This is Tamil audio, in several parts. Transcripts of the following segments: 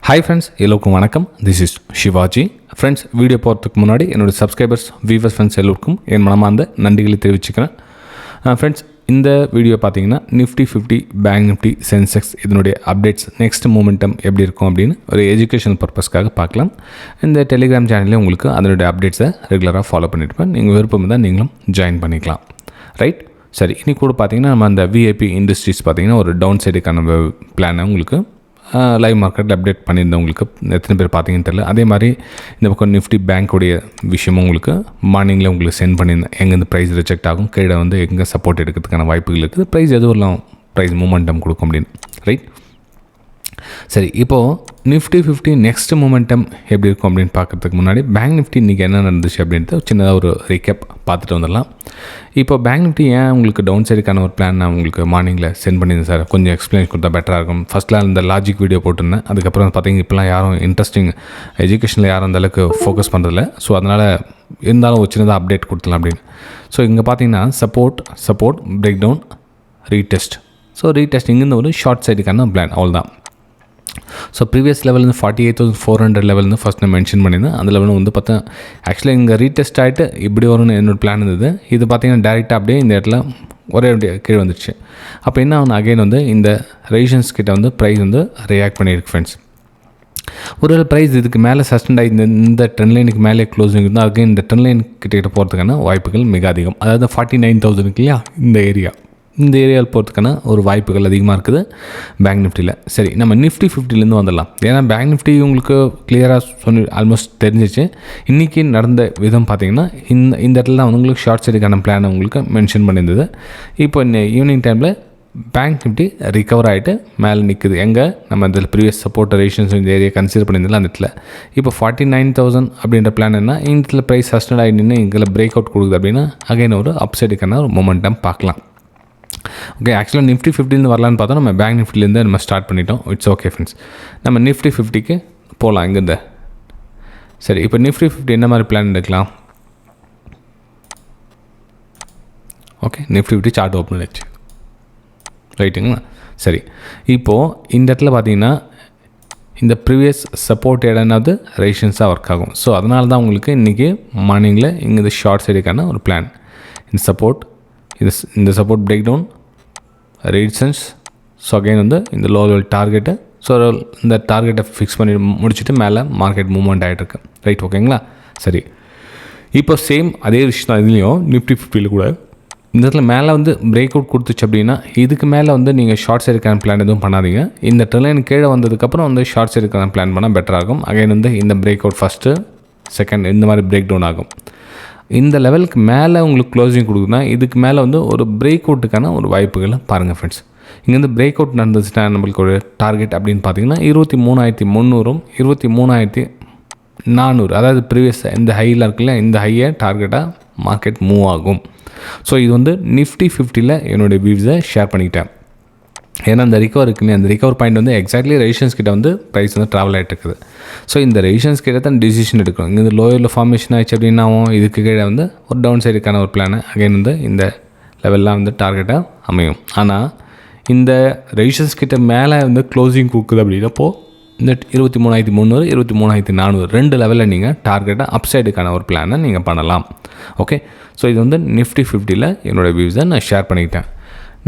Hi friends, எல்லோருக்கும் வணக்கம். This is Shivaji. Friends, video போகிறதுக்கு முன்னாடி என்னோட சப்ஸ்கிரைபர்ஸ், வியூவர்ஸ், ஃப்ரெண்ட்ஸ் எல்லோருக்கும் என் மனமார்ந்த நன்றிகளை தெரிவிச்சுக்கிறேன். ஃப்ரெண்ட்ஸ், இந்த வீடியோ பார்த்தீங்கன்னா நிஃப்டி 50, பேங்க் நிஃப்டி, சென்செக்ஸ் இதனுடைய அப்டேட்ஸ், நெக்ஸ்ட் மூமெண்டம் எப்படி இருக்கும் அப்படின்னு ஒரு எஜுகேஷனல் பர்பஸ்க்காக பார்க்கலாம். இந்த டெலிகிராம் சேனல்லே உங்களுக்கு அதனுடைய அப்டேட்ஸை ரெகுலராக ஃபாலோ பண்ணியிருப்பேன். நீங்கள் விருப்பம் தான் நீங்களும் ஜாயின் பண்ணிக்கலாம். ரைட், சரி. இன்றைக்கி கூட பார்த்தீங்கன்னா நம்ம அந்த விஐபி இண்டஸ்ட்ரீஸ் பார்த்தீங்கன்னா ஒரு டவுன் சைடுக்கான பிளானை உங்களுக்கு லைவ் மார்க்கெட்டில் அப்டேட் பண்ணியிருந்தேன். உங்களுக்கு எத்தனை பேர் பார்த்தீங்கன்னு தெரியல. அதே மாதிரி இந்த பக்கம் நிஃப்டி பேங்க்குடைய விஷயமும் உங்களுக்கு மார்னிங்கில் உங்களுக்கு சென்ட் பண்ணியிருந்தேன். எங்கேருந்து ப்ரைஸ் ரிஜெக்ட் ஆகும், கீழே வந்து எங்கே சப்போர்ட் எடுக்கிறதுக்கான வாய்ப்புகள் இருக்குது, ப்ரைஸ் எதுவும் ப்ரைஸ் மூமெண்டம் கொடுக்கும் அப்படின்னு. ரைட், சரி. இப்போது நிஃப்டி 50 நெக்ஸ்ட் மூமெண்டம் எப்படி இருக்கும் அப்படின்னு பார்க்குறதுக்கு முன்னாடி பேங்க் நிஃப்டி இன்றைக்கி என்ன நடந்துச்சு அப்படின்ட்டு சின்னதாக ஒரு ரீகேப் பார்த்துட்டு வந்துடலாம். இப்போ பேங்க் நிஃப்டி ஏன் உங்களுக்கு டவுன் சைடுக்கான ஒரு பிளான் நான் உங்களுக்கு மார்னிங்கில் சென்ட் பண்ணியிருந்தேன் சார், கொஞ்சம் எக்ஸ்பிளைன் கொடுத்தா பெட்டராக இருக்கும். ஃபஸ்ட்டில் இந்த லாஜிக் வீடியோ போட்டிருந்தேன். அதுக்கப்புறம் பார்த்தீங்கன்னா இப்போலாம் யாரும் இன்ட்ரெஸ்டிங் எஜுகேஷனில் யாரும் அந்தளவுக்கு ஃபோக்கஸ் பண்ணுறதில்ல. ஸோ அதனால் இருந்தாலும் ஒரு சின்னதாக அப்டேட் கொடுத்துலாம் அப்படின்னு. ஸோ இங்கே பார்த்தீங்கன்னா support break down, retest. So retest இங்கேருந்து ஒரு ஷார்ட் சைடுக்கான பிளான், அவ்வளோதான். ஸோ ப்ரீவியஸ் லெவல்லேருந்து 48,400 லெவல்லேருந்து ஃபஸ்ட் நான் மென்ஷன் பண்ணியிருந்தேன். அந்த லெவலில் வந்து பார்த்தா ஆக்சுவலாக இங்கே ரீடெஸ்ட் ஆகிட்டு இப்படி வரும்னு என்னோடய பிளான் இருந்தது. இது பார்த்திங்கன்னா டேரெக்டாக அப்படியே இந்த இடத்துல ஒரே கீழே வந்துடுச்சு. அப்போ என்ன ஆகும், அகைன் வந்து இந்த ரெசிஸ்டன்ஸ் கிட்ட வந்து ப்ரைஸ் வந்து ரியாக்ட் பண்ணியிருக்கு ஃப்ரெண்ட்ஸ். ஒரு ப்ரைஸ் இதுக்கு மேலே சஸ்டெண்ட் ஆகி இந்த ட்ரெண்ட் லைனுக்கு மேலே க்ளோசிங் இருந்தால் அகைன் இந்த ட்ரெண்ட் லைன் கிட்ட போகிறதுக்கான வாய்ப்புகள் மிக அதிகம். அதாவது 49,000 இல்லையா, இந்த ஏரியாவில் போகிறதுக்கான ஒரு வாய்ப்புகள் அதிகமாக இருக்குது பேங்க் நிஃப்டியில். சரி, நம்ம நிஃப்டி 50லேருந்து வந்துடலாம். ஏன்னா பேங்க் நிஃப்டி உங்களுக்கு கிளியராக ஆல்மோஸ்ட் தெரிஞ்சிச்சு. இன்றைக்கி நடந்த விதம் பார்த்திங்கன்னா இந்த இடத்துல தான் வந்து உங்களுக்கு ஷார்ட் சைடுக்கான பிளானை உங்களுக்கு மென்ஷன் பண்ணியிருந்தது. இப்போ ஈவினிங் டைமில் பேங்க் நிஃப்டி ரிகவர் ஆகிட்டு மேலே நிற்குது. எங்கே நம்ம இதில் ப்ரீவியஸ் சப்போர்ட் ரெசிஸ்டன்ஸ் இந்த ஏரியா கன்சிடர் பண்ணியிருந்தாலும் அந்த இடத்துல இப்போ 49,000 அப்படின்ற பிளான் என்ன, இந்த இடத்துல ப்ரைஸ் சஸ்டெண்ட் ஆகி நின்று இங்கே பிரேக் அவுட் கொடுக்குது அப்படின்னா அகைன் ஒரு அப் சைடுக்கான ஒரு மொமெண்டம் பார்க்கலாம். ஓகே, ஆக்சுவலாக நிஃப்டி 50லேருந்து வரலான்னு பார்த்தா நம்ம பேங்க் நிஃப்டிலேருந்து நம்ம ஸ்டார்ட் பண்ணிட்டோம். It's okay friends. நம்ம நிஃப்டி 50க்கு போகலாம் இங்கேருந்து. சரி, இப்போ நிஃப்டி 50 என்ன மாதிரி பிளான் எடுக்கலாம்? ஓகே, நிஃப்டி 50 சார்ட் ஓப்பன் ஆச்சு. ரைட்டுங்களா? சரி, இப்போது இந்த இடத்துல பார்த்தீங்கன்னா இந்த ப்ரீவியஸ் சப்போர்ட் இடம்னாவது ரெசிஸ்டன்ஸாக ஒர்க் ஆகும். ஸோ அதனால தான் உங்களுக்கு இன்றைக்கி மார்னிங்கில் இங்கே இந்த ஷார்ட் சைடுக்கான ஒரு பிளான். இந்த சப்போர்ட், இந்த support break down, resistance. So again வந்து இந்த லோ லெவல் டார்கெட்டு. ஸோ இந்த டார்கெட்டை ஃபிக்ஸ் பண்ணி முடிச்சுட்டு மேலே மார்க்கெட் மூவ்மெண்ட் ஆகிட்டுருக்கு. ரைட், ஓகேங்களா? சரி, இப்போ சேம் அதே விஷயம் தான் இதுலேயும் நிஃப்டி 50ல் கூட இந்த இடத்துல மேலே வந்து பிரேக் அவுட் கொடுத்துச்சு அப்படின்னா இதுக்கு மேலே வந்து நீங்கள் ஷார்ட் சைடுக்கான பிளான் எதுவும் பண்ணாதீங்க. இந்த ட்ரெண்ட் கீழே வந்ததுக்கப்புறம் வந்து ஷார்ட் சைடுக்கான பிளான் பண்ணால் பெட்டராக இருக்கும். அகைன் வந்து இந்த பிரேக் அவுட் ஃபஸ்ட்டு செகண்ட் இந்த மாதிரி பிரேக் டவுன் ஆகும். இந்த லெவலுக்கு மேலே உங்களுக்கு க்ளோசிங் கொடுக்குதுன்னா இதுக்கு மேலே வந்து ஒரு பிரேக் அவுட்டுக்கான ஒரு வாய்ப்புகளை பாருங்கள் ஃப்ரெண்ட்ஸ். இங்கேருந்து பிரேக் அவுட் நடந்துச்சுன்னா நம்மளுக்கு ஒரு டார்கெட் அப்படின்னு பார்த்தீங்கன்னா 23,300ம் 23,400, அதாவது ப்ரீவியஸ் இந்த ஹையில் இருக்குல்ல, இந்த ஹையை டார்கெட்டாக மார்க்கெட் மூவ் ஆகும். ஸோ இது வந்து நிஃப்டி 50ல் என்னுடைய வியூஸை ஷேர் பண்ணிக்கிட்டேன். ஏன்னா அந்த ரிகவர் இருக்குல்லையே, அந்த ரிகவர் பாயிண்ட் வந்து எக்ஸாக்ட்லி ரெசிஸ்டன்ஸ் கிட்ட வந்து ப்ரைஸ் வந்து ட்ராவல் ஆகிட்டு இருக்குது. ஸோ இந்த ரெசிஸ்டன்ஸ் கிட்ட தான் டிசிஷன் எடுக்கணும். இங்கே லோயரில் ஃபார்மேஷன் ஆகிடுச்சு அப்படின்னாவும் இதுக்கு கீழே வந்து ஒரு டவுன் சைடுக்கான ஒரு பிளானை அகைன் வந்து இந்த லெவல்லாம் வந்து டார்கெட்டாக அமையும். ஆனால் இந்த ரெசிஸ்டன்ஸ் கிட்ட மேலே வந்து க்ளோசிங் கொடுக்குது அப்படின்னப்போ இந்த 23,300, 23,400 ரெண்டு லெவலில் நீங்கள் டார்கெட்டாக அப் சைடுக்கான ஒரு பிளானை நீங்கள் பண்ணலாம். ஓகே, ஸோ இது வந்து நிஃப்டி 50ல் என்னோடய வியூஸை நான் ஷேர் பண்ணிக்கிட்டேன்.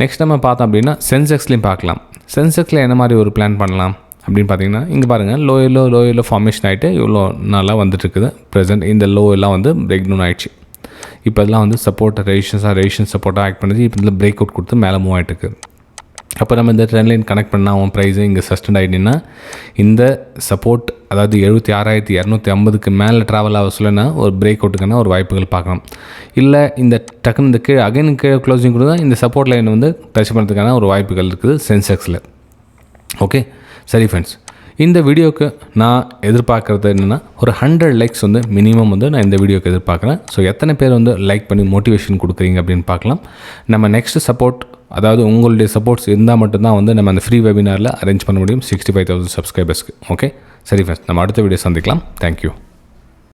நெக்ஸ்ட் நம்ம பார்த்தோம் அப்படின்னா சென்செக்ஸ்லேயும் பார்க்கலாம். சென்செக்ஸில் என்ன மாதிரி ஒரு பிளான் பண்ணலாம் அப்படின்னு பார்த்தீங்கன்னா இங்கே பாருங்கள், லோயரில் ஃபார்மேஷன் ஆகிட்டு இவ்வளோ நாளாக வந்துட்டுருக்குது. ப்ரெசென்ட் இந்த லோ எல்லாம் வந்து பிரேக் டவுன் ஆகிடுச்சு. இப்போ இதெல்லாம் வந்து சப்போர்ட் ரெசிஸ்டன்ஸ் சப்போர்ட்டாக ஆக்ட் பண்ணுது. இப்போ இதில் பிரேக் அவுட் கொடுத்து மேலே மூவ் ஆகிட்டுருக்கு. அப்போ நம்ம இந்த ட்ரெண்ட் லைன் கனெக்ட் பண்ணால் அவன் ப்ரைஸு இங்கே சஸ்டெண்ட் ஆகிட்டுன்னா இந்த சப்போர்ட் அதாவது 76,250க்கு மேலே ட்ராவல் ஆக சொல்லனா ஒரு பிரேக் அவுட்டுக்கான ஒரு வாய்ப்புகள் பார்க்கலாம். இல்லை இந்த டக்குன்னு இந்த கீழே அகைன் கீழே க்ளோசிங் கூட தான் இந்த சப்போர்ட் லைன் வந்து டச் பண்ணுறதுக்கான ஒரு வாய்ப்புகள் இருக்குது சென்செக்ஸில். ஓகே, சரி ஃப்ரெண்ட்ஸ், இந்த வீடியோவுக்கு நான் எதிர்பார்க்குறது என்னென்னா ஒரு 100 லைக்ஸ் வந்து மினிமம் வந்து நான் இந்த வீடியோக்கு எதிர்பார்க்குறேன். ஸோ எத்தனை பேர் வந்து லைக் பண்ணி மோட்டிவேஷன் கொடுக்குறீங்க அப்படின்னு பார்க்கலாம். நம்ம நெக்ஸ்ட்டு சப்போர்ட், அதாவது உங்களுடைய சப்போர்ட்ஸ் இருந்தால் மட்டும்தான் வந்து நம்ம அந்த ஃப்ரீ வெபினாரில் அரேஞ்ச் பண்ண முடியும் 65,000 சப்ஸ்கிரைபர்ஸ்க்கு. ஓகே, சரி ஃப்ரெண்ட்ஸ், நம்ம அடுத்த வீடியோ சந்திக்கலாம். தேங்க்யூ.